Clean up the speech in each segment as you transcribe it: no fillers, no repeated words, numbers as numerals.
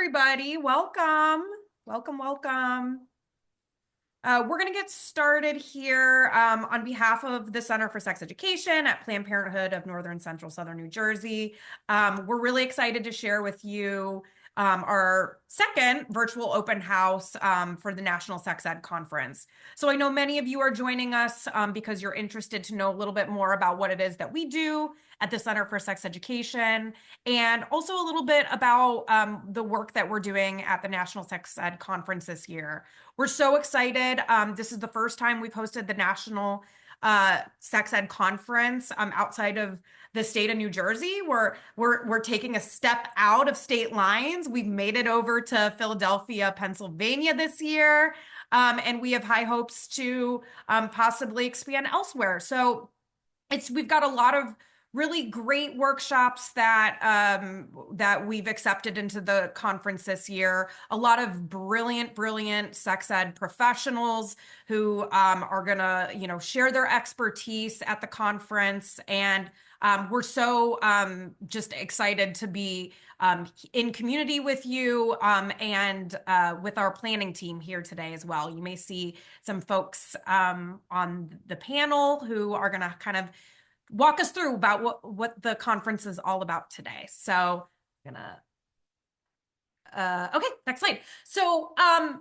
everybody. Welcome. Welcome. We're going to get started here on behalf of the Center for Sex Education at Planned Parenthood of Northern Central Southern New Jersey. We're really excited to share with you our second virtual open house for the National Sex Ed Conference. So I know many of you are joining us because you're interested to know a little bit more about what it is that we do at the Center for Sex Education, and also a little bit about the work that we're doing at the National Sex Ed Conference this year. We're so excited. This is the first time we've hosted the National Sex Ed Conference outside of the state of New Jersey. We're taking a step out of state lines. We've made it over to Philadelphia, Pennsylvania this year, and we have high hopes to possibly expand elsewhere. So we've got a lot of really great workshops that we've accepted into the conference this year. A lot of brilliant sex ed professionals who are gonna, share their expertise at the conference. And we're so just excited to be in community with you and with our planning team here today as well. You may see some folks on the panel who are gonna kind of walk us through about what the conference is all about today. So I'm gonna okay, next slide. So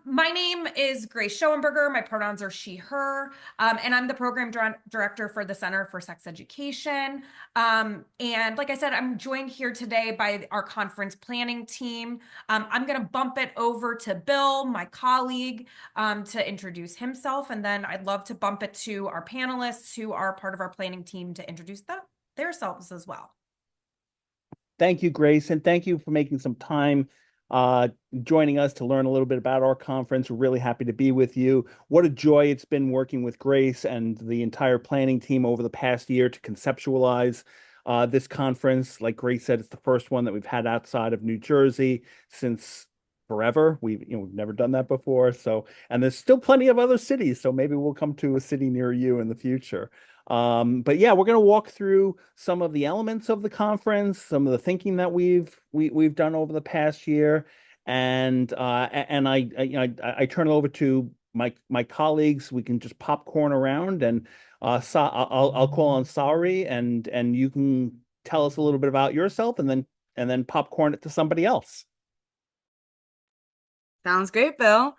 my name is Grace Schoenberger. My pronouns are she, her, and I'm the program director for the Center for Sex Education. And like I said, I'm joined here today by our conference planning team. I'm going to bump it over to Bill, my colleague, to introduce himself. And then I'd love to bump it to our panelists who are part of our planning team to introduce themselves as well. Thank you, Grace, and thank you for making some time joining us to learn a little bit about our conference. We're really happy to be with you. What a joy it's been working with Grace and the entire planning team over the past year to conceptualize this conference. Like Grace said, it's the first one that we've had outside of New Jersey since forever. We've never done that before. So, and there's still plenty of other cities. So maybe we'll come to a city near you in the future. But yeah, we're going to walk through some of the elements of the conference, some of the thinking that we've done over the past year, and I turn it over to my colleagues. We can just popcorn around, and I'll call on Sari, and you can tell us a little bit about yourself, and then popcorn it to somebody else. Sounds great, Bill.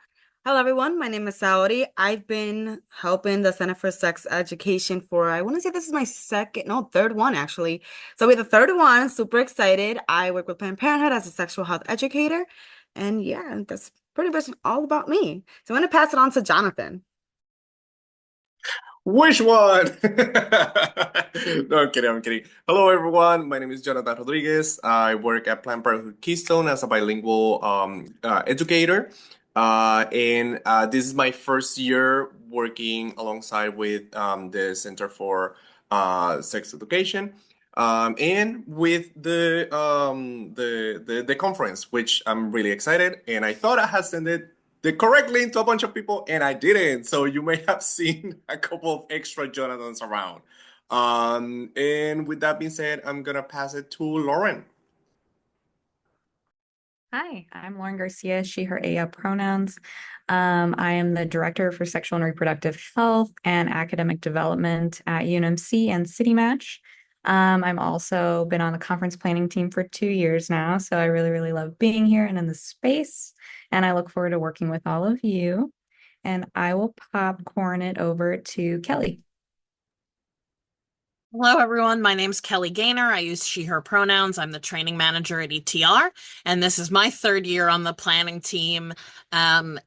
Hello, everyone. My name is Saori. I've been helping the Center for Sex Education for, I want to say this is my third one, actually. So we're the third one. Super excited. I work with Planned Parenthood as a sexual health educator. And yeah, that's pretty much all about me. So I'm going to pass it on to Jonathan. Which one? No, I'm kidding. Hello, everyone. My name is Jonathan Rodriguez. I work at Planned Parenthood Keystone as a bilingual educator. And this is my first year working alongside with the Center for Sex Education and with the conference, which I'm really excited. And I thought I had sent it the correct link to a bunch of people, and I didn't. So you may have seen a couple of extra Jonathans around. And with that being said, I'm gonna pass it to Lauren. Hi, I'm Lauren Garcia, she, her, aya pronouns. I am the Director for Sexual and Reproductive Health and Academic Development at UNMC and City Match. I'm also been on the conference planning team for 2 years now, so I really love being here and in this space, and I look forward to working with all of you. And I will popcorn it over to Kelly. Hello, everyone. My name's Kelly Gaynor. I use she, her pronouns. I'm the training manager at ETR, and this is my third year on the planning team. And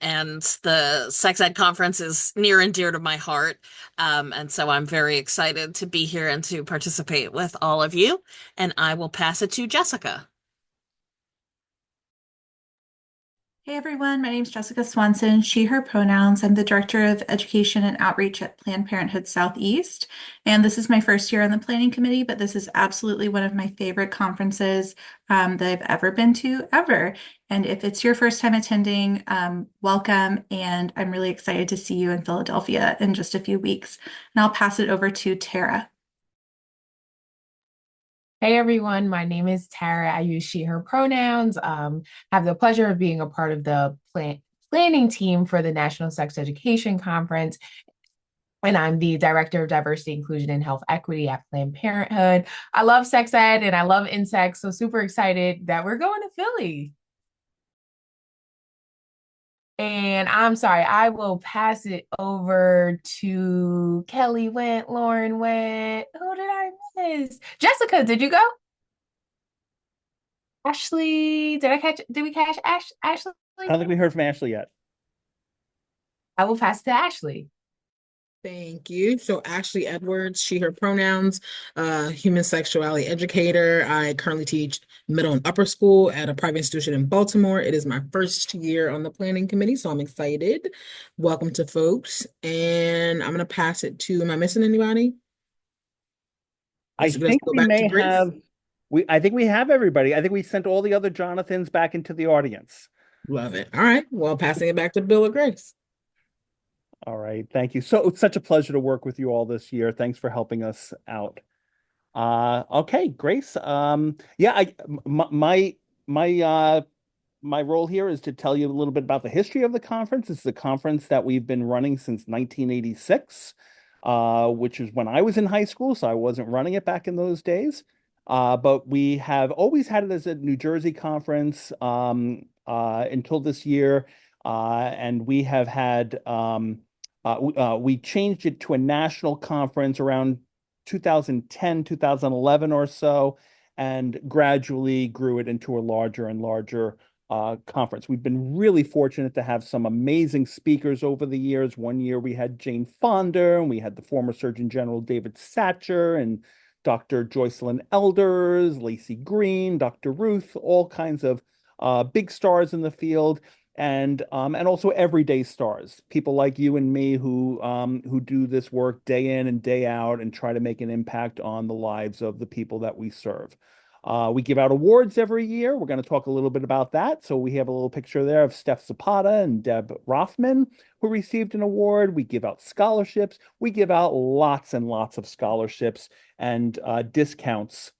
the Sex Ed Conference is near and dear to my heart. And so I'm very excited to be here and to participate with all of you. And I will pass it to Jessica. Hey everyone, my name is Jessica Swanson, she, her pronouns. I'm the Director of Education and Outreach at Planned Parenthood Southeast. And this is my first year on the planning committee, but this is absolutely one of my favorite conferences that I've ever been to, ever. And if it's your first time attending, welcome. And I'm really excited to see you in Philadelphia in just a few weeks. And I'll pass it over to Tara. Hey everyone, my name is Tara. I use she, her pronouns. Have the pleasure of being a part of the planning team for the National Sex Education Conference. And I'm the Director of Diversity, Inclusion, and Health Equity at Planned Parenthood. I love sex ed and I love insects, so super excited that we're going to Philly. And I'm sorry, I will pass it over to Kelly went, Lauren went. Who did I miss? Jessica, did you go? Ashley, did we catch Ashley? I don't think we heard from Ashley yet. I will pass to Ashley. Thank you. So Ashley Edwards, she, her pronouns, human sexuality educator. I currently teach middle and upper school at a private institution in Baltimore. It is my first year on the planning committee, so I'm excited. Welcome to folks. And I'm going to pass it to, am I missing anybody? I Let's think go we back to may Grace. have, I think we have everybody. I think we sent all the other Jonathans back into the audience. Love it. All right. Well, passing it back to Bill or Grace. All right, thank you. So it's such a pleasure to work with you all this year. Thanks for helping us out. Okay, Grace. Yeah, my role here is to tell you a little bit about the history of the conference. It's a conference that we've been running since 1986, which is when I was in high school, so I wasn't running it back in those days. But we have always had it as a New Jersey conference until this year, and we have had we changed it to a national conference around 2010, 2011 or so, and gradually grew it into a larger and larger conference. We've been really fortunate to have some amazing speakers over the years. One year we had Jane Fonda, and we had the former Surgeon General David Satcher, and Dr. Joycelyn Elders, Lacey Green, Dr. Ruth, all kinds of big stars in the field. And also everyday stars, people like you and me who do this work day in and day out and try to make an impact on the lives of the people that we serve. We give out awards every year. We're going to talk a little bit about that. So we have a little picture there of Steph Zapata and Deb Rothman, who received an award. We give out scholarships. We give out lots and lots of scholarships and discounts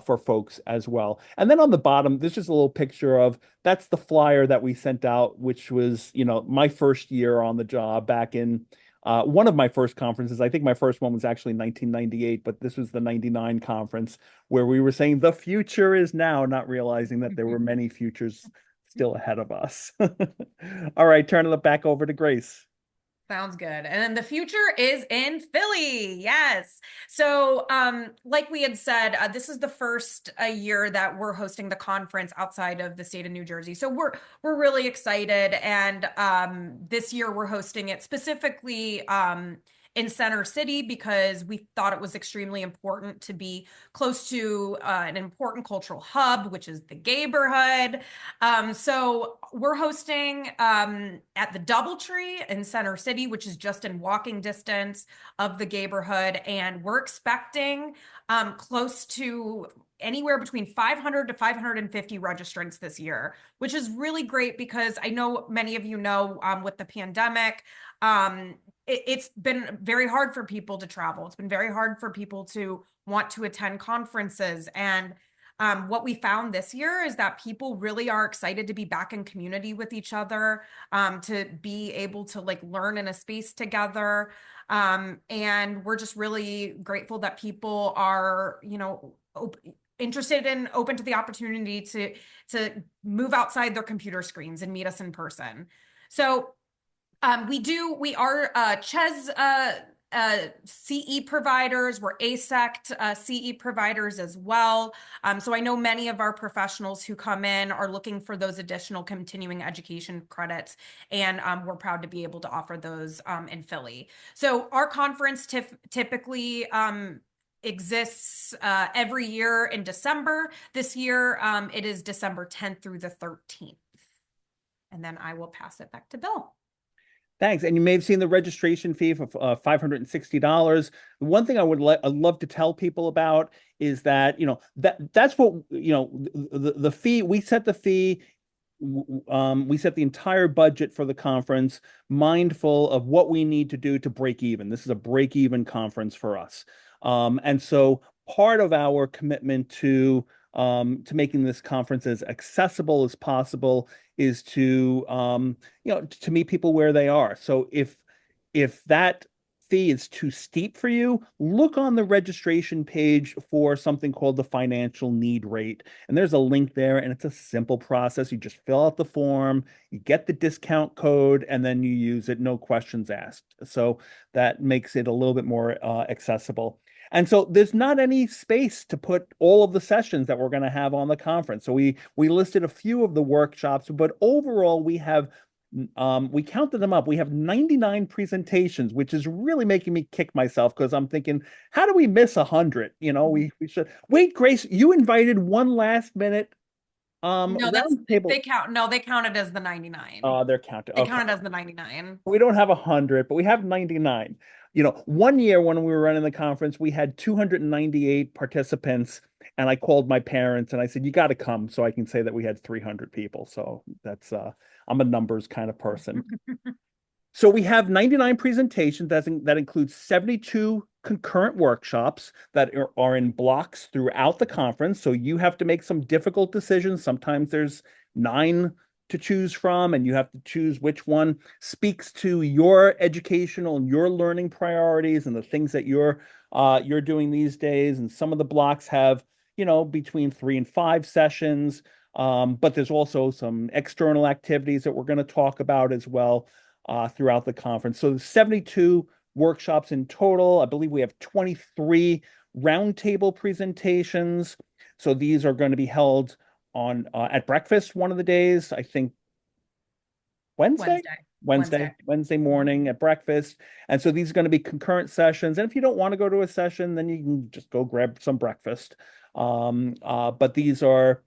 for folks as well. And then on the bottom, there's just a little picture of, that's the flyer that we sent out, which was, my first year on the job back in one of my first conferences. I think my first one was actually 1998, but this was the 99 conference where we were saying the future is now, not realizing that there were many futures still ahead of us. All right, turning it back over to Grace. Sounds good. And then the future is in Philly. Yes. So, like we had said, this is the first year that we're hosting the conference outside of the state of New Jersey. So we're really excited. And this year we're hosting it specifically in Center City because we thought it was extremely important to be close to an important cultural hub, which is the Gayborhood. So we're hosting at the Doubletree in Center City, which is just in walking distance of the Gayborhood, and we're expecting close to anywhere between 500 to 550 registrants this year, which is really great because I know many of you know with the pandemic, it's been very hard for people to travel. It's been very hard for people to want to attend conferences. And what we found this year is that people really are excited to be back in community with each other, to be able to learn in a space together. And we're just really grateful that people are, interested and open to the opportunity to move outside their computer screens and meet us in person. So we are CHES CE providers. We're ASECT CE providers as well. So I know many of our professionals who come in are looking for those additional continuing education credits, and we're proud to be able to offer those in Philly. So our conference typically exists every year in December. This year, it is December 10th through the 13th. And then I will pass it back to Bill. Thanks. And you may have seen the registration fee for $560. The one thing I'd love to tell people about is that, that's what, the fee, we set the fee, we set the entire budget for the conference, mindful of what we need to do to break even. This is a break even conference for us. And so part of our commitment to making this conference as accessible as possible is to to meet people where they are. So if that fee is too steep for you, look on the registration page for something called the financial need rate. And there's a link there, and it's a simple process. You just fill out the form, you get the discount code, and then you use it, no questions asked. So that makes it a little bit more accessible. And so there's not any space to put all of the sessions that we're going to have on the conference. So we listed a few of the workshops, but overall we counted them up. We have 99 presentations, which is really making me kick myself because I'm thinking, how do we miss 100? We should wait. Grace, you invited one last minute No, roundtable. they counted as the 99. They're counted. They Okay. counted as the 99. We don't have 100, but we have 99. One year when we were running the conference, we had 298 participants, and I called my parents and I said, "You got to come," so I can say that we had 300 people. So that's I'm a numbers kind of person. So we have 99 presentations. That includes 72 concurrent workshops that are in blocks throughout the conference. So you have to make some difficult decisions. Sometimes there's 9 to choose from, and you have to choose which one speaks to your educational and your learning priorities and the things that you're doing these days. And some of the blocks have, between 3 and 5 sessions. But there's also some external activities that we're going to talk about as well throughout the conference. So 72 workshops in total. I believe we have 23 roundtable presentations. So these are going to be held on at breakfast one of the days. I think Wednesday morning at breakfast. And so these are going to be concurrent sessions. And if you don't want to go to a session, then you can just go grab some breakfast. But these are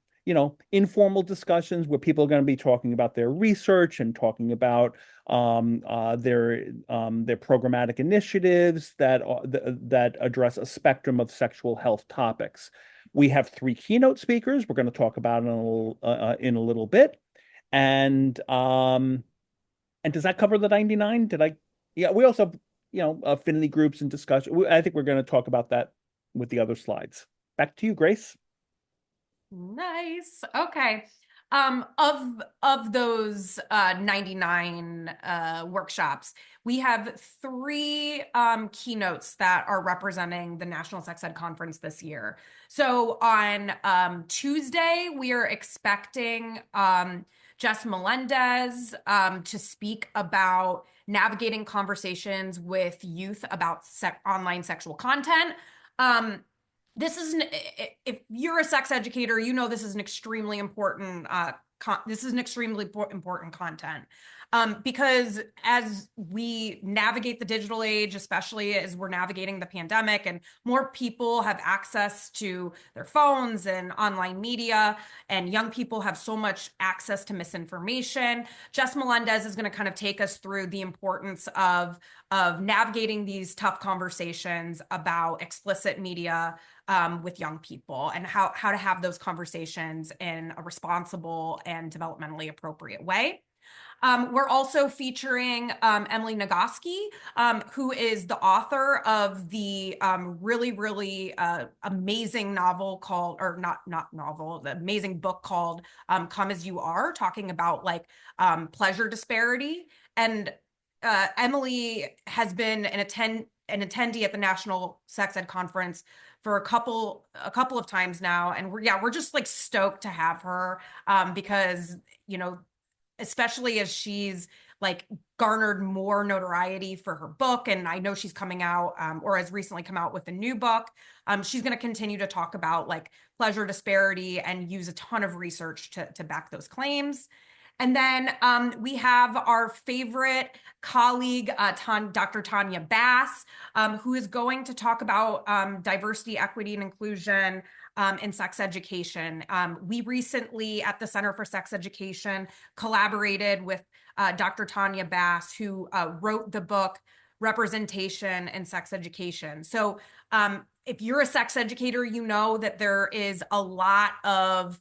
informal discussions where people are going to be talking about their research and talking about their programmatic initiatives that address a spectrum of sexual health topics. We have 3 keynote speakers. We're going to talk about in a little bit, and does that cover the 99? Yeah, we also have affinity groups and discussion. I think we're going to talk about that with the other slides. Back to you, Grace. Nice. Okay. Of those 99 workshops, we have 3 keynotes that are representing the National Sex Ed Conference this year. So on Tuesday, we are expecting Jess Melendez to speak about navigating conversations with youth about online sexual content. If you're a sex educator, this is an extremely important important content because as we navigate the digital age, especially as we're navigating the pandemic and more people have access to their phones and online media, and young people have so much access to misinformation, Jess Melendez is going to kind of take us through the importance of navigating these tough conversations about explicit media with young people and how to have those conversations in a responsible and developmentally appropriate way. We're also featuring Emily Nagoski, who is the author of the really amazing novel called, or not novel, the amazing book called Come As You Are, talking about pleasure disparity. And Emily has been an attendee at the National Sex Ed Conference for a couple of times now, and we're just stoked to have her because especially as she's garnered more notoriety for her book, and I know she's coming out or has recently come out with a new book. She's going to continue to talk about pleasure disparity and use a ton of research to back those claims. And then we have our favorite colleague, Dr. Tanya Bass, who is going to talk about diversity, equity, and inclusion in sex education. We recently at the Center for Sex Education collaborated with Dr. Tanya Bass, who wrote the book Representation in Sex Education. So if you're a sex educator, you know that there is a lot of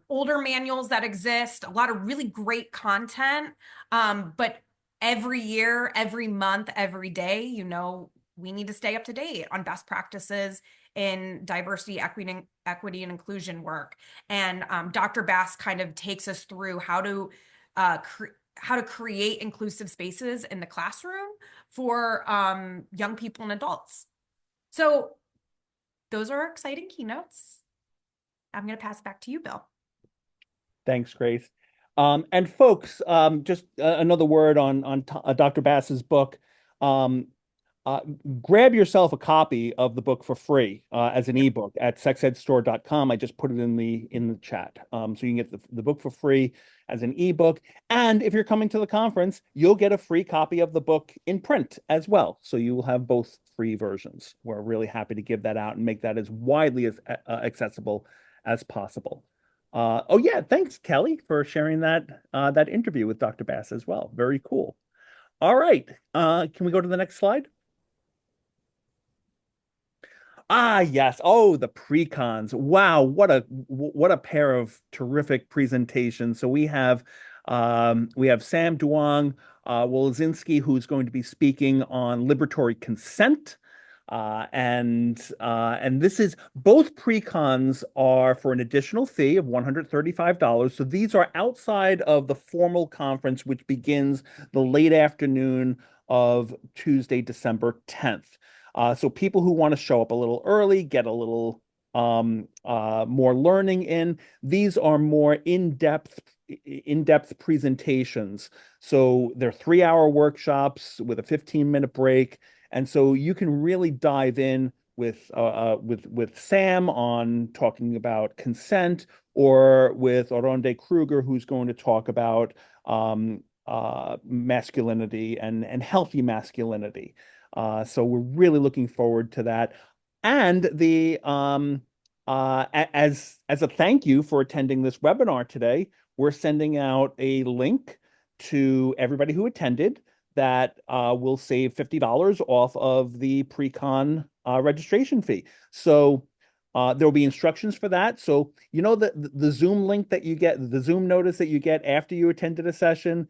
older manuals that exist, a lot of really great content, but every year, every month, every day, we need to stay up to date on best practices in diversity, equity, and inclusion work. And Dr. Bass kind of takes us through how to create inclusive spaces in the classroom for young people and adults. So those are exciting keynotes. I'm going to pass it back to you, Bill. Thanks, Grace. And folks, just another word on Dr. Bass's book. Grab yourself a copy of the book for free as an ebook at sexedstore.com. I just put it in the chat. So you can get the book for free as an ebook. And if you're coming to the conference, you'll get a free copy of the book in print as well. So you will have both free versions. We're really happy to give that out and make that as widely as accessible as possible. Oh yeah, thanks, Kelly, for sharing that interview with Dr. Bass as well. Very cool. All right, can we go to the next slide? Ah, yes. Oh, the pre-cons. Wow, what a pair of terrific presentations. So we have Sam Duong Wolozinski, who's going to be speaking on liberatory consent. And this is both pre-cons are for an additional fee of $135. So these are outside of the formal conference, which begins the late afternoon of Tuesday, December 10th. So people who want to show up a little early, get a little more learning in, these are more in-depth presentations. So they're 3-hour workshops with a 15-minute break. And so you can really dive in with Sam on talking about consent, or with Oronde Kruger, who's going to talk about masculinity and healthy masculinity. So we're really looking forward to that. And as a thank you for attending this webinar today, we're sending out a link to everybody who attended that will save $50 off of the pre-con registration fee. So there'll be instructions for that. So you know the Zoom link that you get, the Zoom notice that you get after you attended a session,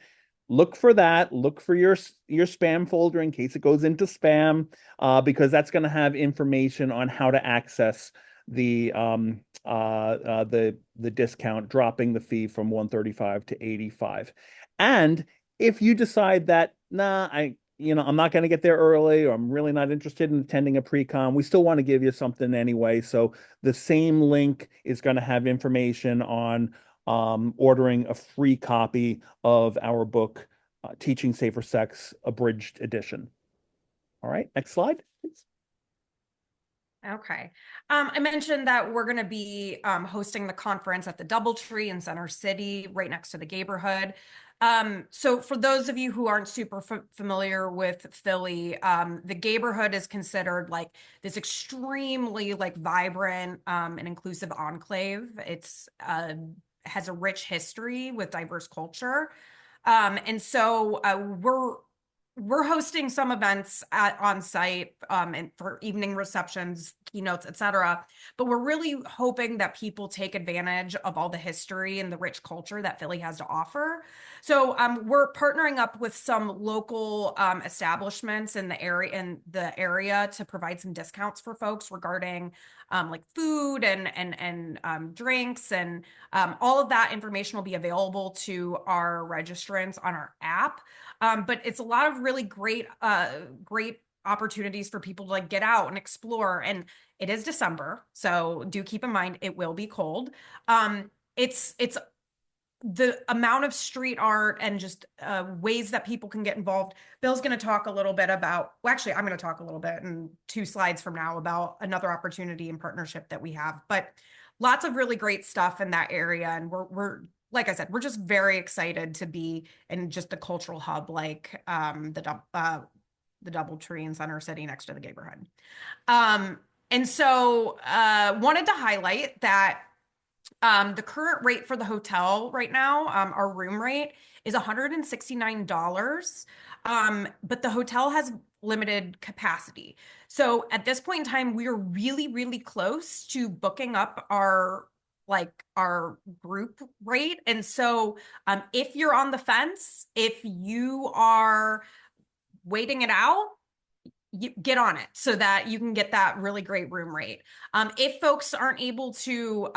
look for that. Look for your spam folder in case it goes into spam, because that's going to have information on how to access the discount, dropping the fee from $135 to $85. And if you decide that, nah, I'm not going to get there early, or I'm really not interested in attending a pre-con, we still want to give you something anyway. So the same link is going to have information on ordering a free copy of our book, Teaching Safer Sex, Abridged Edition. All right, next slide, please. Okay. I mentioned that we're going to be hosting the conference at the DoubleTree in Center City, right next to the Gayborhood. So for those of you who aren't super familiar with Philly, the Gayborhood is considered like this extremely like vibrant and inclusive enclave. It's has a rich history with diverse culture. And so we're hosting some events on site and for evening receptions, keynotes, etc. But we're really hoping that people take advantage of all the history and the rich culture that Philly has to offer. So we're partnering up with some local establishments in the area to provide some discounts for folks regarding like food and drinks, and all of that information will be available to our registrants on our app. But it's a lot of really great opportunities for people to like get out and explore. And it is December, so do keep in mind it will be cold. It's the amount of street art and just ways that people can get involved. Bill's going to talk a little bit about, well, actually, I'm going to talk a little bit in 2 slides from now about another opportunity and partnership that we have. But lots of really great stuff in that area, and we're like I said, we're just very excited to be in just a cultural hub like the DoubleTree in Center City next to the Gayborhood. And so wanted to highlight that the current rate for the hotel right now, our room rate is $169. But the hotel has limited capacity. So at this point in time, we are really, really close to booking up our group rate. And so if you're on the fence, if you are waiting it out, you get on it so that you can get that really great room rate. If folks aren't able to,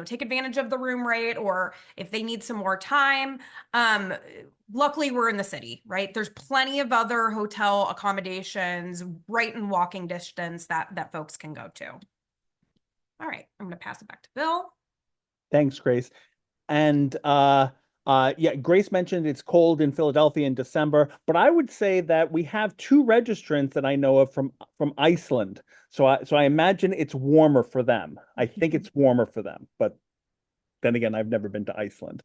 take advantage of the room rate, or if they need some more time, luckily we're in the city, right? There's plenty of other hotel accommodations right in walking distance that folks can go to. All right, I'm going to pass it back to Bill. Thanks, Grace. And yeah, Grace mentioned it's cold in Philadelphia in December, but I would say that we have two registrants that I know of from Iceland. So I imagine it's warmer for them. I think it's warmer for them, but then again, I've never been to Iceland.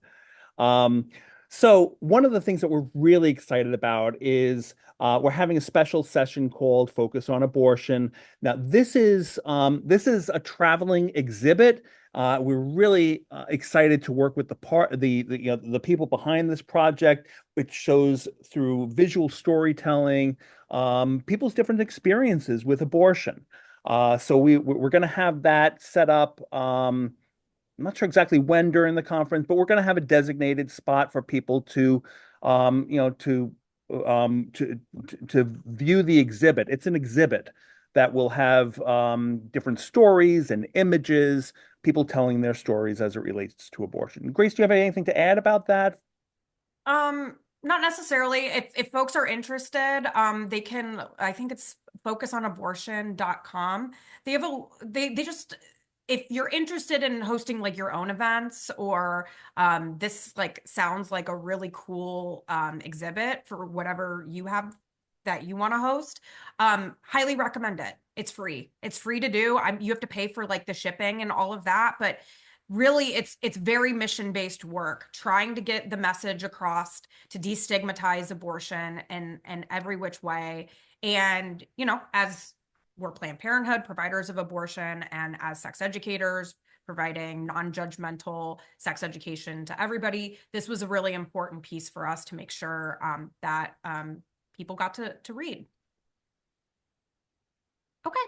So one of the things that we're really excited about is we're having a special session called Focus on Abortion. Now, this is a traveling exhibit. We're really excited to work with the people behind this project, which shows through visual storytelling people's different experiences with abortion. So we're going to have that set up. I'm not sure exactly when during the conference, but we're going to have a designated spot for people to, to view the exhibit. It's an exhibit that will have different stories and images, people telling their stories as it relates to abortion. Grace, do you have anything to add about that? Not necessarily. If folks are interested, they can, I think it's focusonabortion.com. They have they just, if you're interested in hosting like your own events, or this like sounds like a really cool exhibit for whatever you have that you want to host, highly recommend it. It's free. It's free to do. You have to pay for like the shipping and all of that, but really it's very mission-based work, trying to get the message across to destigmatize abortion in every which way. And, as we're Planned Parenthood, providers of abortion, and as sex educators, providing non-judgmental sex education to everybody, this was a really important piece for us to make sure that people got to read. Okay.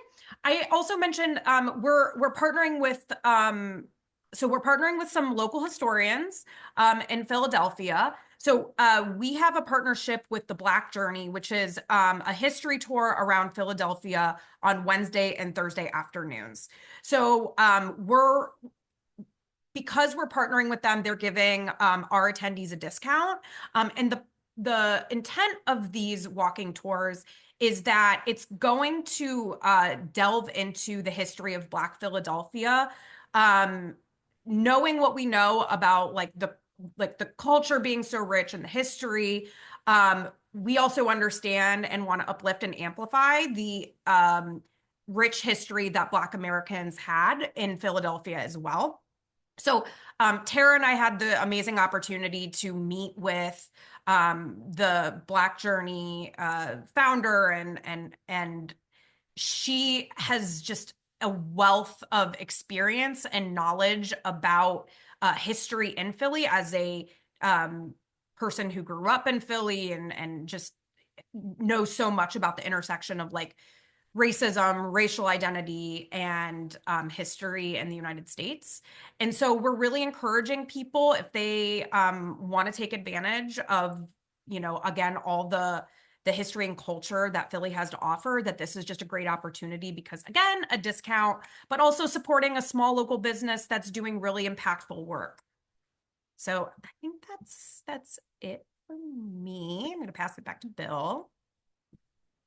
I also mentioned we're partnering with we're partnering with some local historians in Philadelphia. So we have a partnership with the Black Journey, which is a history tour around Philadelphia on Wednesday and Thursday afternoons. So because we're partnering with them, they're giving our attendees a discount. And the intent of these walking tours is that it's going to delve into the history of Black Philadelphia, knowing what we know about the culture being so rich and the history. We also understand and want to uplift and amplify the rich history that Black Americans had in Philadelphia as well. So Tara and I had the amazing opportunity to meet with the Black Journey founder, and she has just a wealth of experience and knowledge about history in Philly, as a person who grew up in Philly and just knows so much about the intersection of like racism, racial identity, and history in the United States. And so we're really encouraging people, if they want to take advantage of, again, all the history and culture that Philly has to offer, that this is just a great opportunity, because again, a discount, but also supporting a small local business that's doing really impactful work. So I think that's it for me. I'm going to pass it back to Bill.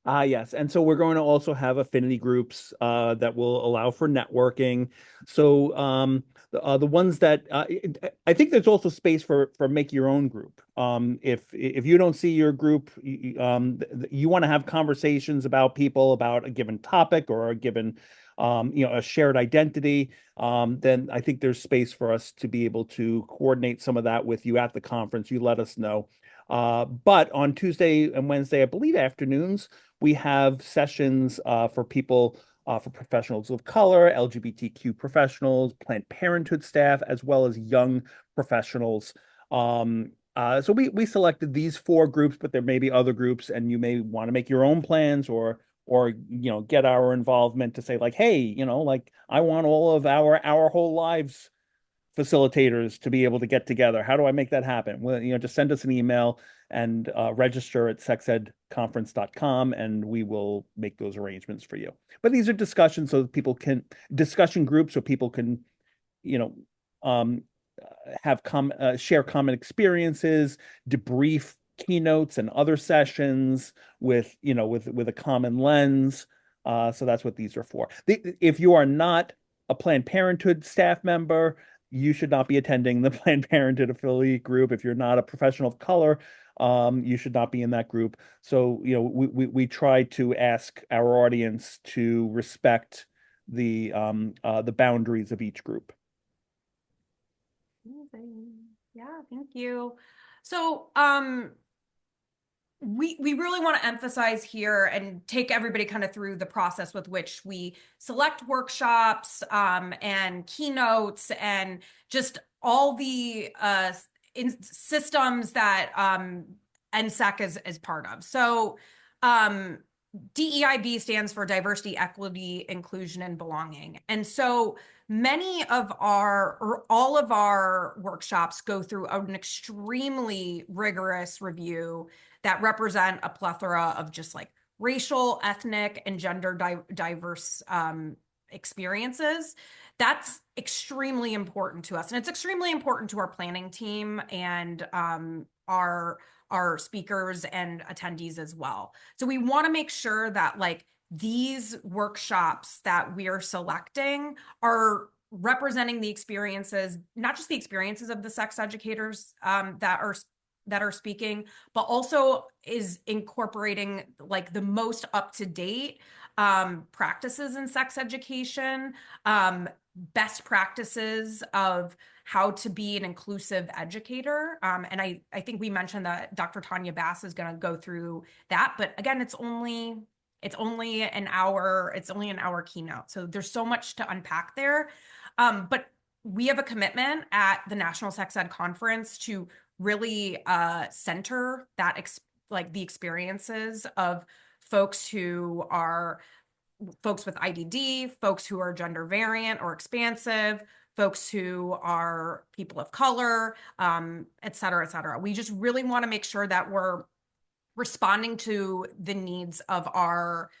Yes. And so we're going to also have affinity groups that will allow for networking. So the ones that I think there's also space for make your own group. If you don't see your group, you want to have conversations about people about a given topic or a given a shared identity, then I think there's space for us to be able to coordinate some of that with you at the conference. You let us know. But on Tuesday and Wednesday, I believe afternoons, we have sessions for people, for professionals of color, LGBTQ professionals, Planned Parenthood staff, as well as young professionals. So we selected these 4 groups, but there may be other groups, and you may want to make your own plans, or get our involvement to say like, hey, like I want all of our whole lives facilitators to be able to get together? How do I make that happen? Well, just send us an email and register at sexedconference.com, and we will make those arrangements for you. But these are discussions discussion groups so people can, um, share common experiences, debrief keynotes and other sessions with a common lens. So that's what these are for. If you are not a Planned Parenthood staff member, you should not be attending the Planned Parenthood affiliate group. If you're not a professional of color, you should not be in that group. So, we try to ask our audience to respect the boundaries of each group. Amazing. Yeah, thank you. So, we really want to emphasize here and take everybody kind of through the process with which we select workshops and keynotes and just all the systems that NSEC is part of. So DEIB stands for diversity, equity, inclusion, and belonging. And so many of or all of our workshops go through an extremely rigorous review that represent a plethora of just like racial, ethnic, and gender diverse experiences. That's extremely important to us. And it's extremely important to our planning team and our speakers and attendees as well. So we want to make sure that like these workshops that we are selecting are representing the experiences, not just the experiences of the sex educators that are speaking, but also is incorporating like the most up-to-date practices in sex education, best practices of how to be an inclusive educator. And I think we mentioned that Dr. Tanya Bass is going to go through that, but again, it's only an hour keynote. So there's so much to unpack there. But we have a commitment at the National Sex Ed Conference to really center that the experiences of folks who are folks with IDD, folks who are gender variant or expansive, folks who are people of color, et cetera, et cetera. We just really want to make sure that we're responding to the needs of our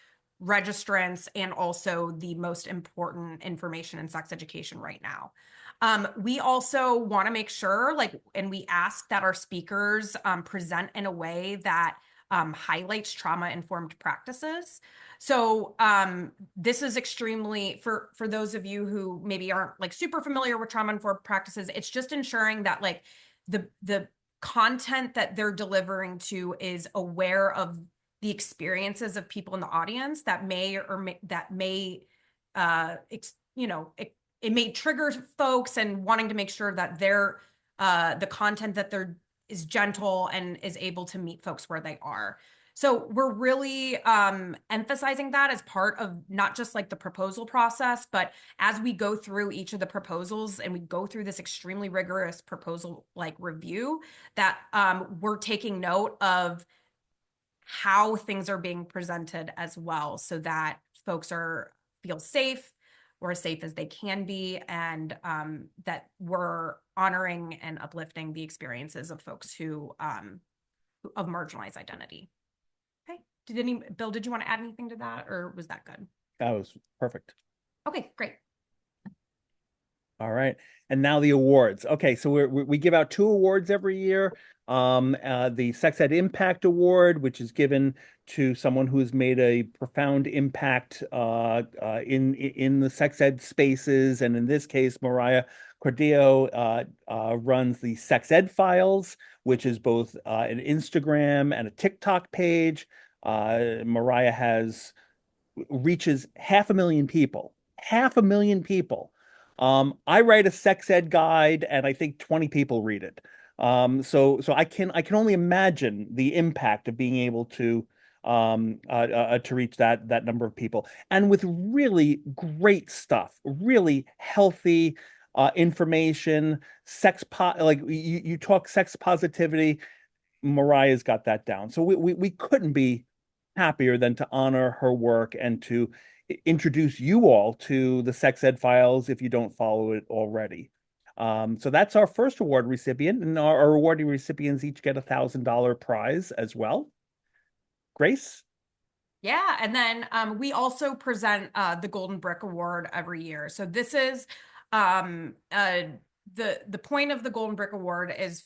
registrants and also the most important information in sex education right now. We also want to make sure, and we ask that our speakers present in a way that highlights trauma-informed practices. So this is extremely, for those of you who maybe aren't like super familiar with trauma-informed practices, it's just ensuring that like the content that they're delivering to is aware of the experiences of people in the audience that it may trigger folks and wanting to make sure that the content that is gentle and is able to meet folks where they are. So we're really emphasizing that as part of not just like the proposal process, but as we go through each of the proposals and we go through this extremely rigorous proposal like review, that we're taking note of how things are being presented as well, so that folks feel safe or as safe as they can be, and that we're honoring and uplifting the experiences of folks of marginalized identity. Okay. Bill, did you want to add anything to that, or was that good? That was perfect. Okay, great. All right. And now the awards. Okay, so we give out 2 awards every year. The Sex Ed Impact Award, which is given to someone who's made a profound impact in the sex ed spaces. And in this case, Mariah Cordillo runs the Sex Ed Files, which is both an Instagram and a TikTok page. Mariah reaches 500,000 people. 500,000 people. I write a sex ed guide, and I think 20 people read it. So I can only imagine the impact of being able to reach that number of people, and with really great stuff, really healthy information, you talk sex positivity. Mariah's got that down. So we couldn't be happier than to honor her work and to introduce you all to the Sex Ed Files if you don't follow it already. So that's our first award recipient, and our awarding recipients each get $1,000 prize as well. Grace? Yeah, and then we also present the Golden Brick Award every year. So this is the point of the Golden Brick Award is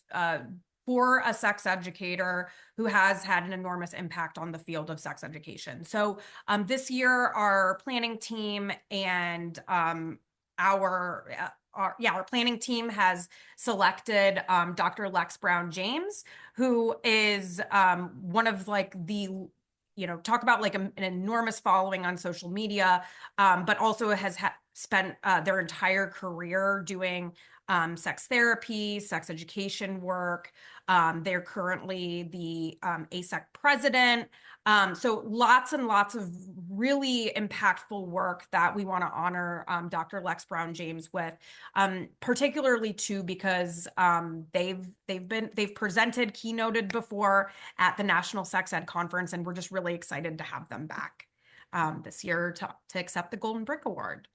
for a sex educator who has had an enormous impact on the field of sex education. So this year, our planning team and our planning team has selected Dr. Lex Brown James, who is one of like the talk about like an enormous following on social media, but also has spent their entire career doing sex therapy, sex education work. They're currently the ASEC president. So lots and lots of really impactful work that we want to honor Dr. Lex Brown James with, particularly too because they've presented, keynoted before at the National Sex Ed Conference, and we're just really excited to have them back this year to accept the Golden Brick Award.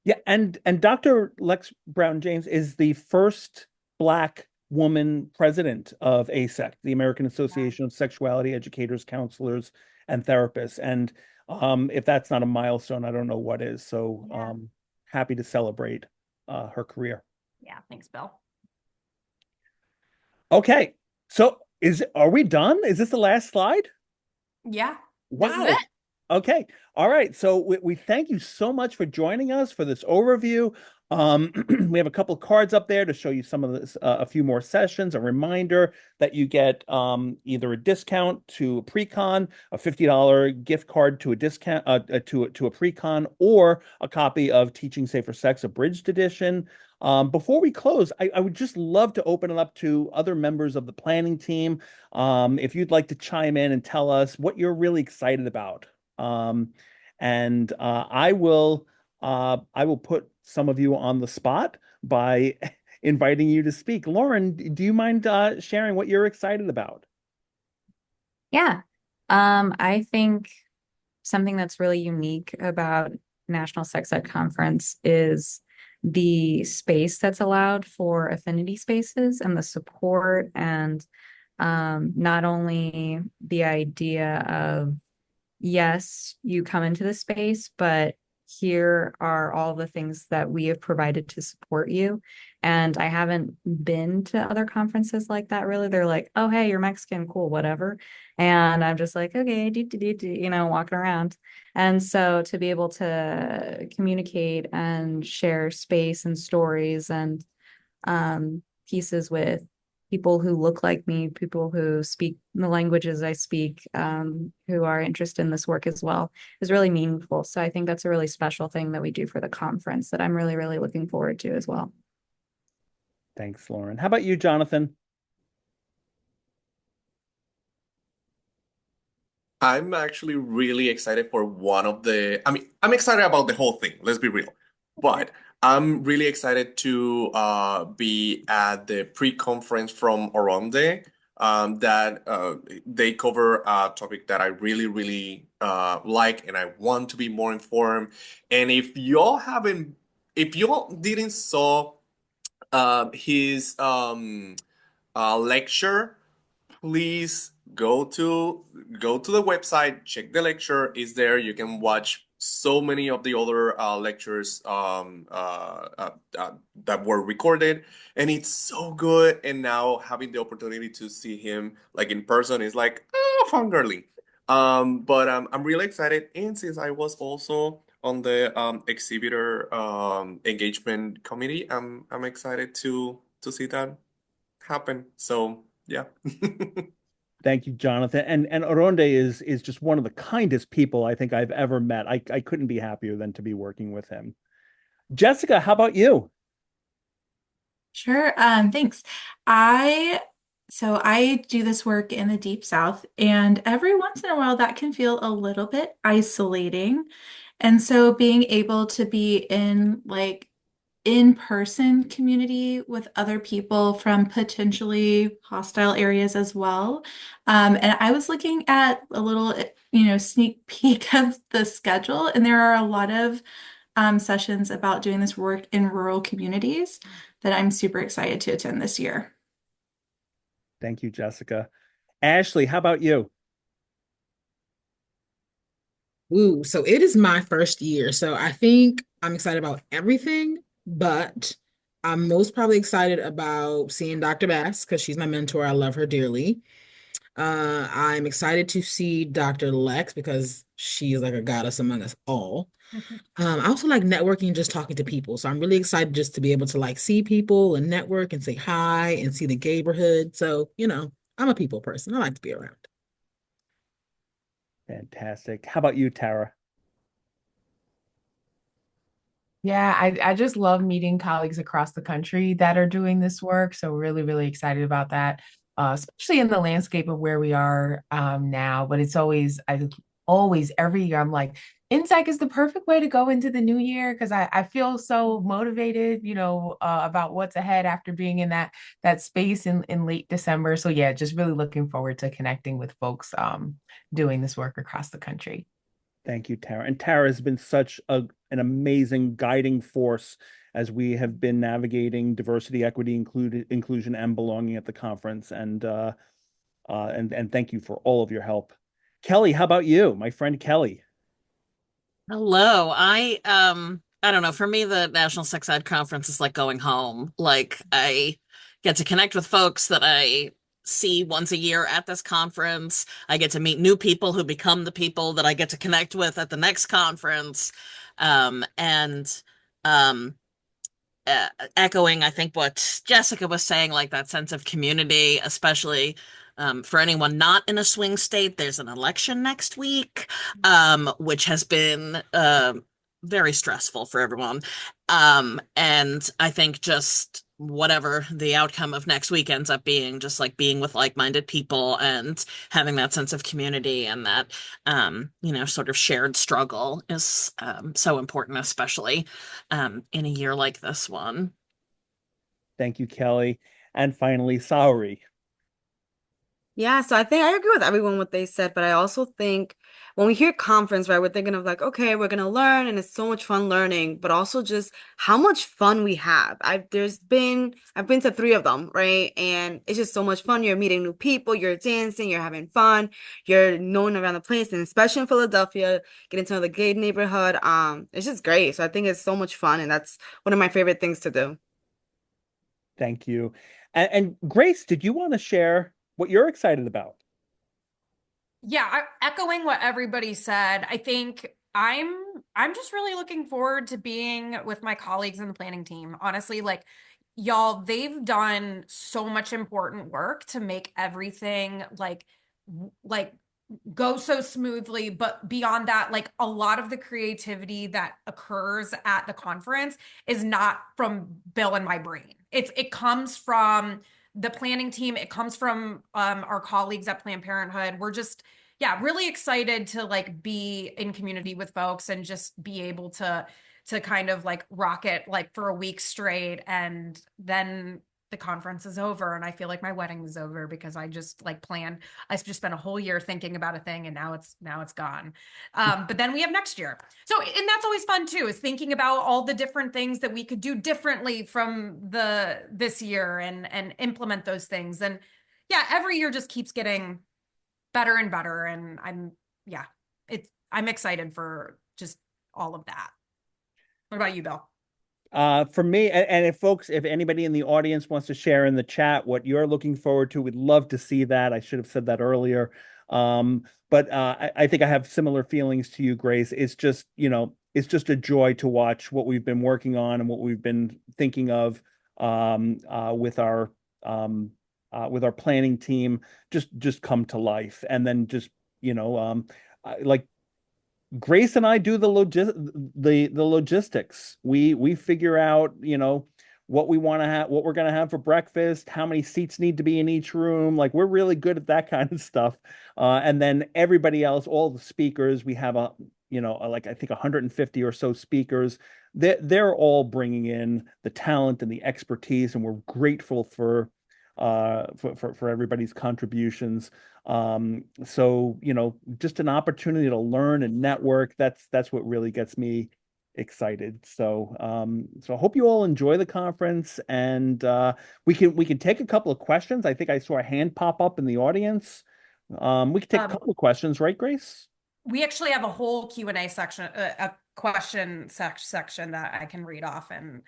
Yeah, and Dr. Lex Brown James is the first Black woman president of ASEC, the American Association of Sexuality Educators, Counselors, and Therapists. And if that's not a milestone, I don't know what is. So happy to celebrate her career. Yeah, thanks, Bill. Okay, so are we done? Is this the last slide? Yeah. Wow. This is it. Okay. All right. So we thank you so much for joining us for this overview. We have a couple of cards up there to show you some of this, a few more sessions. A reminder that you get either a discount to a pre-con, a $50 gift card to a discount to a pre-con, or a copy of Teaching Safer Sex Abridged Edition. Before we close, I would just love to open it up to other members of the planning team. If you'd like to chime in and tell us what you're really excited about. And I will put some of you on the spot by inviting you to speak. Lauren, do you mind sharing what you're excited about? Yeah. I think something that's really unique about National Sex Ed Conference is the space that's allowed for affinity spaces and the support, and not only the idea of, yes, you come into the space, but here are all the things that we have provided to support you. And I haven't been to other conferences like that, really. They're like, oh, hey, you're Mexican, cool, whatever. And I'm just like, okay, walking around. And so to be able to communicate and share space and stories and pieces with people who look like me, people who speak the languages I speak, who are interested in this work as well, is really meaningful. So I think that's a really special thing that we do for the conference that I'm really, really looking forward to as well. Thanks, Lauren. How about you, Jonathan? I'm actually really excited for I'm excited about the whole thing, let's be real. But I'm really excited to be at the pre-conference from Oronde that they cover a topic that I really, really like, and I want to be more informed. And if y'all didn't saw his lecture, please go to the website, check the lecture. Is there. You can watch so many of the other lectures that were recorded, and it's so good. And now having the opportunity to see him like in person is like fangirling. But I'm really excited, and since I was also on the exhibitor engagement committee, I'm excited to see that happen. So yeah. Thank you, Jonathan. And Oronde is just one of the kindest people I think I've ever met. I couldn't be happier than to be working with him. Jessica, how about you? Sure. Thanks. I do this work in the Deep South, and every once in a while that can feel a little bit isolating. And so being able to be in like in-person community with other people from potentially hostile areas as well. And I was looking at a little, sneak peek of the schedule, and there are a lot of sessions about doing this work in rural communities that I'm super excited to attend this year. Thank you, Jessica. Ashley, how about you? Ooh, so it is my first year. So I think I'm excited about everything, but I'm most probably excited about seeing Dr. Bass because she's my mentor. I love her dearly. I'm excited to see Dr. Lex because she's like a goddess among us all. I also like networking, just talking to people. So I'm really excited just to be able to like see people and network and say hi and see the neighborhood. So, I'm a people person. I like to be around. Fantastic. How about you, Tara? Yeah, I just love meeting colleagues across the country that are doing this work. So really, really excited about that, especially in the landscape of where we are now. But it's always every year I'm like, NSEC is the perfect way to go into the new year because I feel so motivated, about what's ahead after being in that space in late December. So yeah, just really looking forward to connecting with folks doing this work across the country. Thank you, Tara. And Tara has been such an amazing guiding force as we have been navigating diversity, equity, inclusion, and belonging at the conference. And thank you for all of your help. Kelly, how about you, my friend Kelly? Hello. I don't know. For me, the National Sex Ed Conference is like going home. Like I get to connect with folks that I see once a year at this conference. I get to meet new people who become the people that I get to connect with at the next conference. And um echoing, I think, what Jessica was saying, like that sense of community, especially for anyone not in a swing state. There's an election next week, which has been very stressful for everyone. And I think just whatever the outcome of next week ends up being, just like being with like-minded people and having that sense of community and that, sort of shared struggle is so important, especially in a year like this one. Thank you, Kelly. And finally, Saori. Yeah, so I think I agree with everyone what they said, but I also think when we hear conference, right, we're thinking of like, okay, we're gonna learn and it's so much fun learning, but also just how much fun we have. I've been to three of them, right? And it's just so much fun. You're meeting new people, you're dancing, you're having fun, you're knowing around the place, and especially in Philadelphia, getting to know the gay neighborhood. It's just great. So I think it's so much fun, and that's one of my favorite things to do. Thank you. And Grace, did you want to share what you're excited about? Yeah, echoing what everybody said, I think I'm just really looking forward to being with my colleagues in the planning team. Honestly, like y'all, they've done so much important work to make everything like go so smoothly, but beyond that, like a lot of the creativity that occurs at the conference is not from Bill and my brain. It comes from the planning team. It comes from our colleagues at Planned Parenthood. We're just, yeah, really excited to like be in community with folks and just be able to kind of like rock it like for a week straight, and then the conference is over and I feel like my wedding is over because I just like planned. I just spent a whole year thinking about a thing and now it's gone. But then we have next year. So, and that's always fun too, is thinking about all the different things that we could do differently from this year and implement those things. And yeah, every year just keeps getting better and better. And I'm excited for just all of that. What about you, Bill? For me, and if anybody in the audience wants to share in the chat what you're looking forward to, we'd love to see that. I should have said that earlier. But I think I have similar feelings to you, Grace. It's just a joy to watch what we've been working on and what we've been thinking of with our planning team just come to life. And then just, like Grace and I do the logistics. We figure out, what we want to have, what we're going to have for breakfast, how many seats need to be in each room. Like we're really good at that kind of stuff. And then everybody else, all the speakers, we have like I think 150 or so speakers. They're all bringing in the talent and the expertise, and we're grateful for everybody's contributions. So, just an opportunity to learn and network. That's what really gets me excited. So so I hope you all enjoy the conference, and we can take a couple of questions. I think I saw a hand pop up in the audience. We can take a couple of questions, right, Grace? We actually have a whole Q&A section, a question section that I can read off, and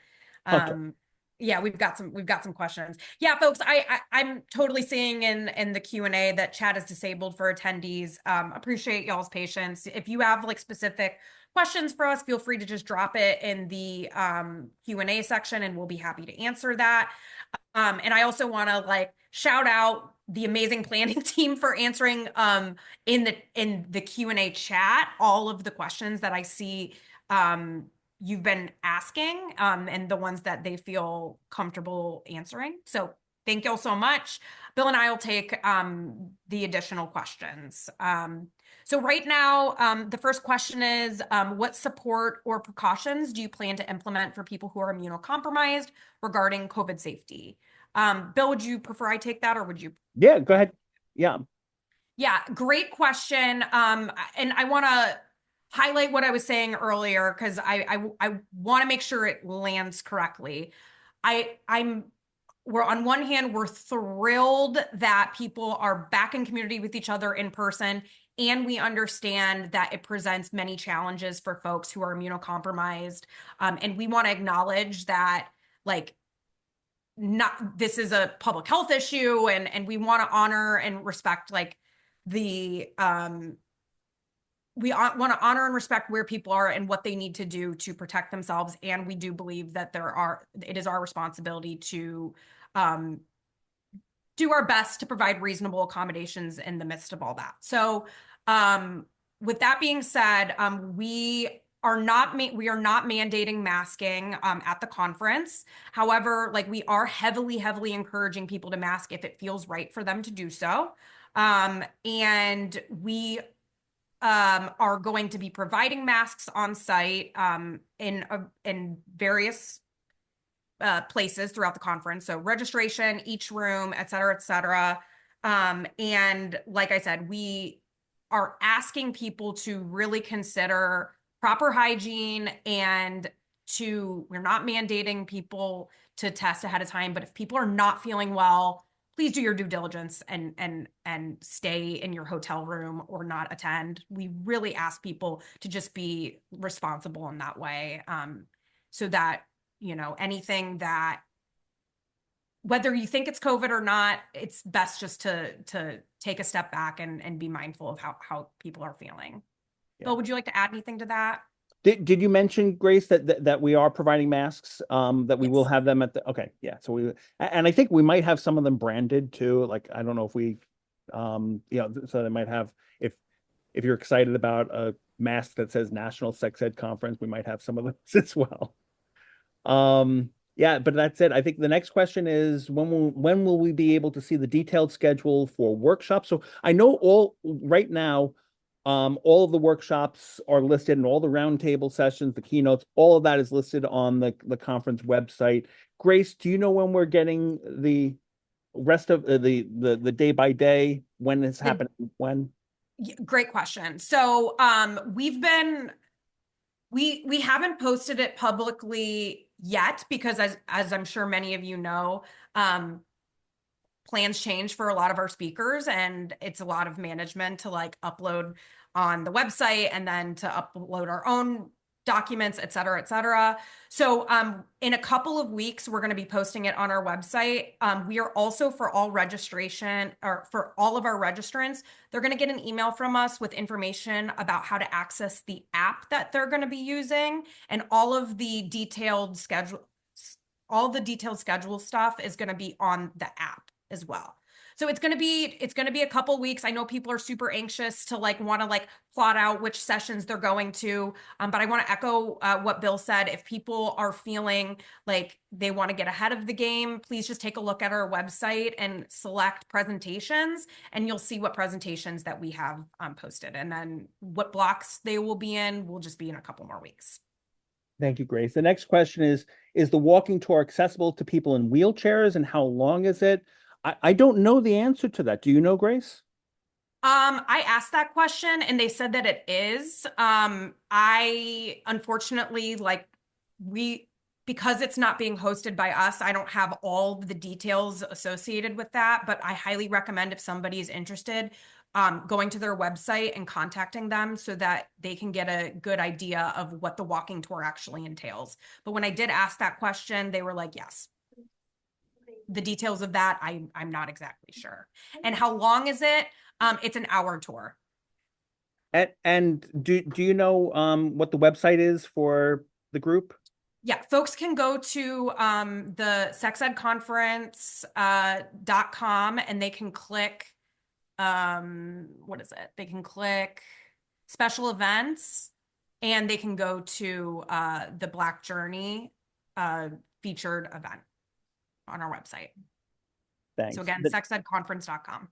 Okay. yeah, we've got some questions. Yeah, folks, I'm totally seeing in the Q&A that chat is disabled for attendees. Appreciate y'all's patience. If you have like specific questions for us, feel free to just drop it in the Q&A section, and we'll be happy to answer that. And I also want to like shout out the amazing planning team for answering in the Q&A chat all of the questions that I see you've been asking, and the ones that they feel comfortable answering. So thank you all so much. Bill and I will take the additional questions. So right now, the first question is, what support or precautions do you plan to implement for people who are immunocompromised regarding COVID safety? Bill, would you prefer I take that, or would you? Yeah, go ahead. Yeah. Yeah, great question. And I want to highlight what I was saying earlier, because I want to make sure it lands correctly. We're on one hand, we're thrilled that people are back in community with each other in person, and we understand that it presents many challenges for folks who are immunocompromised. And we want to acknowledge that, like, this is a public health issue, and we want to honor and respect like the we want to honor and respect where people are and what they need to do to protect themselves. And we do believe that it is our responsibility to do our best to provide reasonable accommodations in the midst of all that. So with that being said, we are not mandating masking at the conference. However, like, we are heavily encouraging people to mask if it feels right for them to do so. And we are going to be providing masks on site in various places throughout the conference. So registration, each room, et cetera, et cetera. And like I said, we are asking people to really consider proper hygiene, and we're not mandating people to test ahead of time, but if people are not feeling well, please do your due diligence and stay in your hotel room or not attend. We really ask people to just be responsible in that way, so that, you know, anything that, whether you think it's COVID or not, it's best just to take a step back and be mindful of how people are feeling. Yeah. Bill, would you like to add anything to that? Did you mention, Grace, that we are providing masks, that we will Yes. have them at the, okay, yeah. So and I think we might have some of them branded too. Like, I don't know if we, you know, so they might have, if you're excited about a mask that says National Sex Ed Conference, we might have some of those as well. Yeah, but that's it. I think the next question is, when will we be able to see the detailed schedule for workshops? So I know right now, all of the workshops are listed, and all the roundtable sessions, the keynotes, all of that is listed on the conference website. Grace, do you know when we're getting the rest of the day by day, when it's happening? When? Great question. So we haven't posted it publicly yet, because as I'm sure many of you know, plans change for a lot of our speakers, and it's a lot of management to like upload on the website and then to upload our own documents, et cetera, et cetera. So in a couple of weeks, we're going to be posting it on our website. We are also, for all registration, or for all of our registrants, they're going to get an email from us with information about how to access the app that they're going to be using, and all the detailed schedule stuff is going to be on the app as well. So it's going to be a couple weeks. I know people are super anxious to like want to like plot out which sessions they're going to. But I want to echo what Bill said. If people are feeling like they want to get ahead of the game, please just take a look at our website and select presentations, and you'll see what presentations that we have posted. And then what blocks they will be in will just be in a couple more weeks. Thank you, Grace. The next question is the walking tour accessible to people in wheelchairs, and how long is it? I don't know the answer to that. Do you know, Grace? I asked that question and they said that it is. I unfortunately, because it's not being hosted by us, I don't have all the details associated with that, but I highly recommend if somebody is interested, going to their website and contacting them so that they can get a good idea of what the walking tour actually entails. But when I did ask that question, they were like, yes. The details of that, I'm not exactly sure. And how long is it? It's an hour tour. And do you know what the website is for the group? Yeah, folks can go to the sexedconference.com and they can click what is it? They can click special events and they can go to the Black Journey featured event on our website. Thanks. So again, sexedconference.com.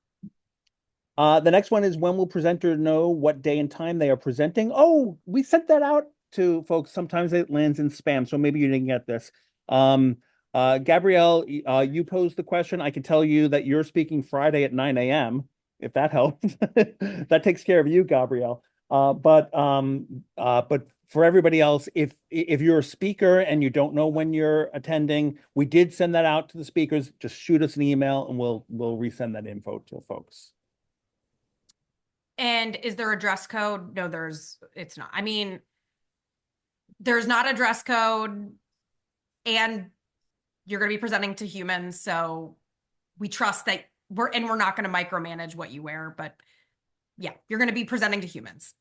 The next one is, when will presenter know what day and time they are presenting? Oh, we sent that out to folks. Sometimes it lands in spam, so maybe you didn't get this. Gabrielle, you posed the question. I can tell you that you're speaking Friday at 9 a.m., if that helps. That takes care of you, Gabrielle. But for everybody else, if you're a speaker and you don't know when you're attending, we did send that out to the speakers. Just shoot us an email and we'll resend that info to folks. And is there a dress code? No, it's not. I mean, there's not a dress code and you're going to be presenting to humans. So we trust that we're not going to micromanage what you wear, but yeah, you're going to be presenting to humans.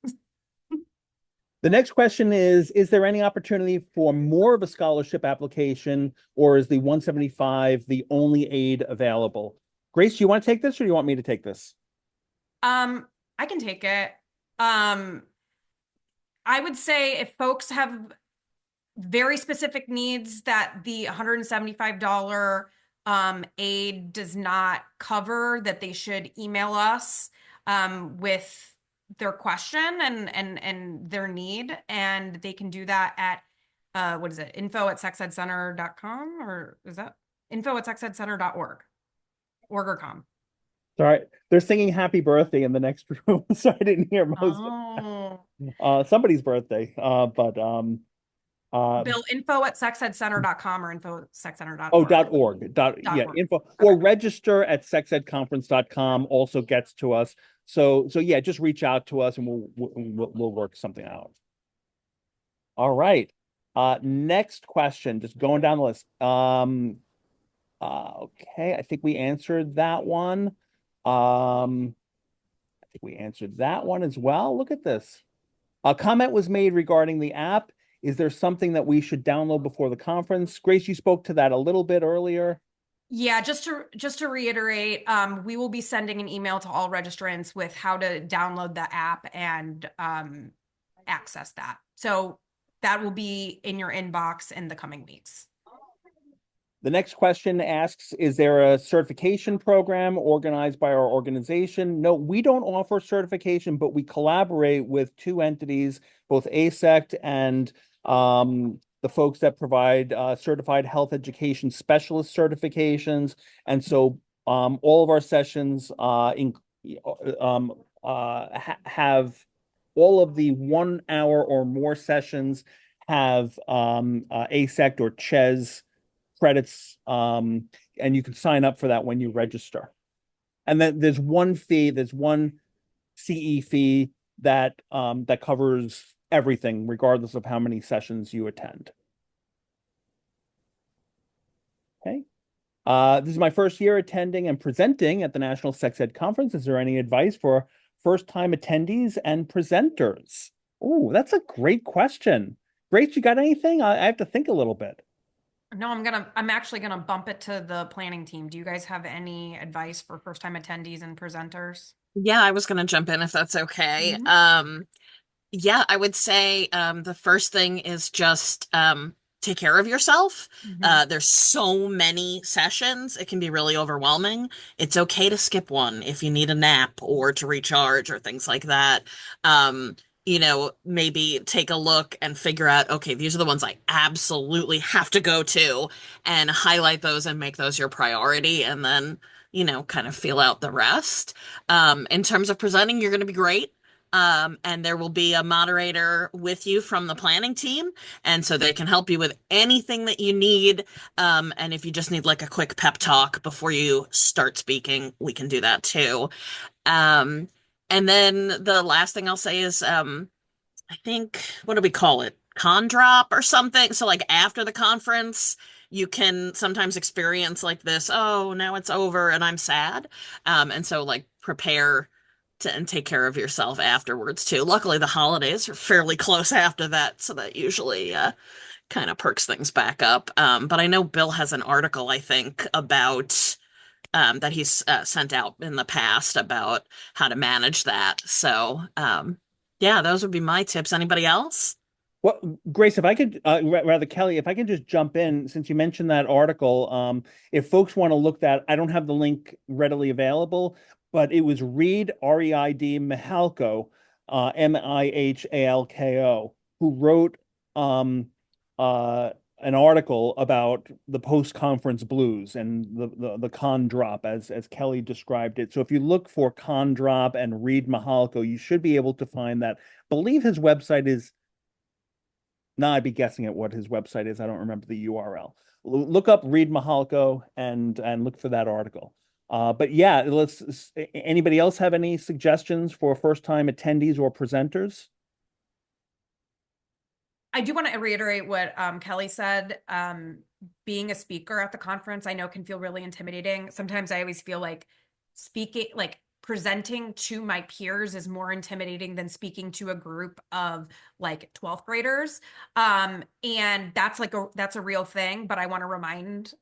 The next question is there any opportunity for more of a scholarship application, or is the 175 the only aid available? Grace, do you want to take this or do you want me to take this? I can take it. I would say if folks have very specific needs that the $175 aid does not cover, that they should email us with their question and their need, and they can do that at what is it, info@sexedcenter.com, or is that info@sexedcenter.org or com? Sorry, they're singing happy birthday in the next room, so I didn't hear most of somebody's birthday. Bill, info@sexedcenter.com or info@sexedcenter.org. Oh, .org. Yeah, info okay. Or register at sexedconference.com also gets to us. So yeah, just reach out to us and we'll work something out. All right. Next question, just going down the list. Okay, I think we answered that one. I think we answered that one as well. Look at this. A comment was made regarding the app. Is there something that we should download before the conference? Grace, you spoke to that a little bit earlier. Yeah, just to reiterate, we will be sending an email to all registrants with how to download the app and access that. So that will be in your inbox in the coming weeks. The next question asks, is there a certification program organized by our organization? No, we don't offer certification, but we collaborate with two entities, both ASECT and the folks that provide certified health education specialist certifications. And so all of our sessions have all of the 1 hour or more sessions have ASECT or CHES credits, and you can sign up for that when you register. And then there's one CE fee that that covers everything, regardless of how many sessions you attend. Okay. This is my first year attending and presenting at the National Sex Ed Conference. Is there any advice for first-time attendees and presenters? Oh, that's a great question. Grace, you got anything? I have to think a little bit. No, I'm actually gonna bump it to the planning team. Do you guys have any advice for first-time attendees and presenters? Yeah, I was gonna jump in if that's okay. Mm-hmm. Yeah, I would say the first thing is just take care of yourself. Mm-hmm. There's so many sessions, it can be really overwhelming. It's okay to skip one if you need a nap or to recharge or things like that. You know, maybe take a look and figure out, okay, these are the ones I absolutely have to go to, and highlight those and make those your priority, and then kind of feel out the rest. In terms of presenting, you're going to be great. And there will be a moderator with you from the planning team. And so they can help you with anything that you need. And if you just need like a quick pep talk before you start speaking, we can do that too. Um, and then the last thing I'll say is, I think, what do we call it? Con drop or something. So like after the conference, you can sometimes experience like this, oh, now it's over and I'm sad. And so like prepare to and take care of yourself afterwards too. Luckily, the holidays are fairly close after that, so that usually kind of perks things back up. But I know Bill has an article, I think, about that he's sent out in the past about how to manage that. So, yeah, those would be my tips. Anybody else? Well, Grace, if I could, rather Kelly, if I could just jump in, since you mentioned that article, if folks want to look that, I don't have the link readily available, but it was Reid, R-E-I-D, Mihalko, Mihalko, who wrote an article about the post-conference blues and the con drop, as Kelly described it. So if you look for con drop and Reid Mihalko, you should be able to find that. I believe his website is. No, I'd be guessing at what his website is. I don't remember the URL. Look up Reid Mihalko and look for that article. But yeah, anybody else have any suggestions for first-time attendees or presenters? I do want to reiterate what Kelly said. Being a speaker at the conference, I know can feel really intimidating. Sometimes I always feel like presenting to my peers is more intimidating than speaking to a group of like 12th graders. And that's a real thing, but I want to remind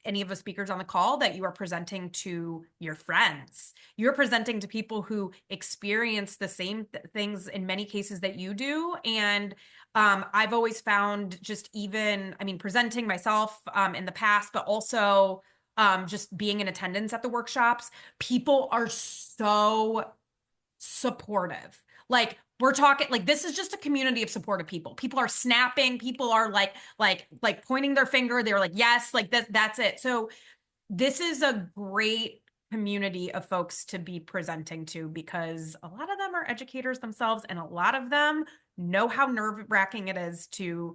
any of the speakers on the call that you are presenting to your friends. You're presenting to people who experience the same things in many cases that you do. And I've always found presenting myself in the past, but also just being in attendance at the workshops, people are so supportive. Like we're talking like this is just a community of supportive people. People are snapping, people are like pointing their finger. They're like, yes, like that's it. So this is a great community of folks to be presenting to because a lot of them are educators themselves and a lot of them know how nerve-wracking it is to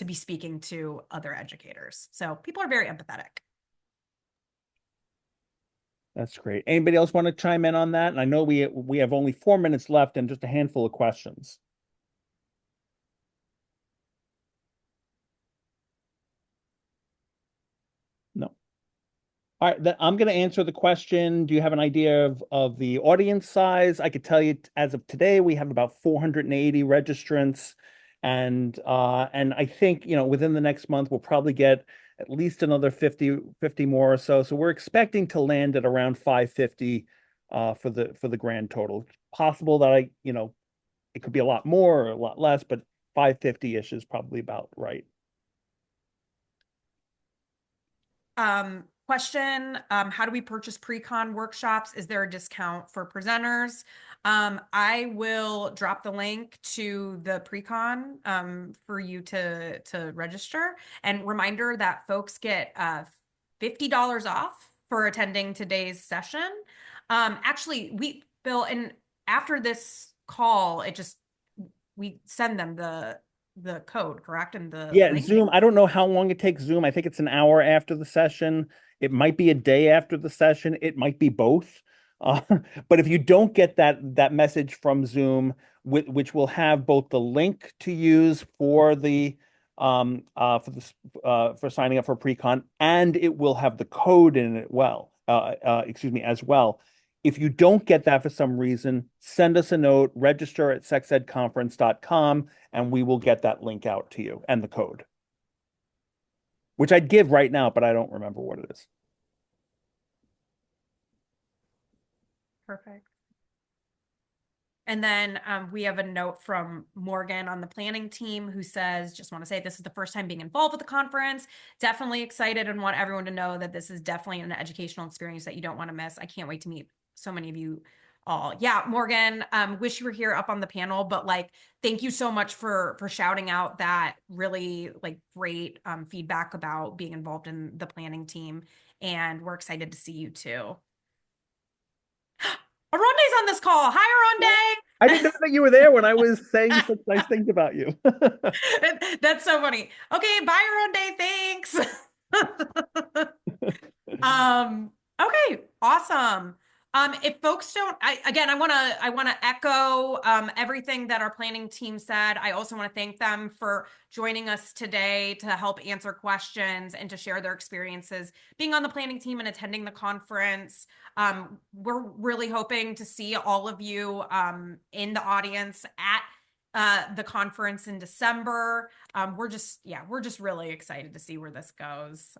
be speaking to other educators. So people are very empathetic. That's great. Anybody else want to chime in on that? And I know we have only 4 minutes left and just a handful of questions. No. All right, then I'm going to answer the question. Do you have an idea of the audience size? I could tell you as of today, we have about 480 registrants. And I think, within the next month, we'll probably get at least another 50 more or so. So we're expecting to land at around 550 for the grand total. It's possible that it could be a lot more or a lot less, but 550-ish is probably about right. Question, how do we purchase pre-con workshops? Is there a discount for presenters? I will drop the link to the pre-con for you to register. And reminder that folks get $50 off for attending today's session. Actually, Bill, and after this call, we send them the code, correct? And the Yeah, link? Zoom. I don't know how long it takes Zoom. I think it's an hour after the session. It might be a day after the session. It might be both. But if you don't get that message from Zoom, which will have both the link to use for the for signing up for pre-con, and it will have the code in it as well. If you don't get that for some reason, send us a note, register at sexedconference.com, and we will get that link out to you and the code, which I'd give right now, but I don't remember what it is. Perfect. And then we have a note from Morgan on the planning team who says, just want to say this is the first time being involved with the conference. Definitely excited and want everyone to know that this is definitely an educational experience that you don't want to miss. I can't wait to meet so many of you all. Yeah, Morgan, wish you were here up on the panel, but thank you so much for shouting out that really great feedback about being involved in the planning team. and we're excited to see you too. Aronde's on this call. Hi, Aronde. I didn't know that you were there when I was saying such nice things about you. That's so funny. Okay, bye, Aronde. Thanks. Okay, awesome. If folks don't, I want to echo everything that our planning team said. I also want to thank them for joining us today to help answer questions and to share their experiences being on the planning team and attending the conference. We're really hoping to see all of you in the audience at the conference in December. We're just really excited to see where this goes.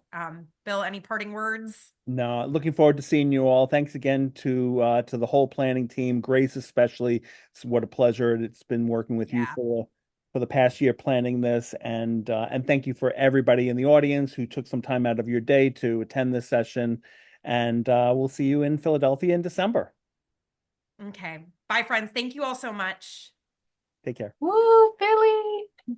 Bill, any parting words? No, looking forward to seeing you all. Thanks again to the whole planning team, Grace especially. What a pleasure it's been working with you for the past year planning this, and thank you for everybody in the audience who took some time out of your day to attend this session. And we'll see you in Philadelphia in December. Okay, bye, friends. Thank you all so much. Take care. Woo, Philly.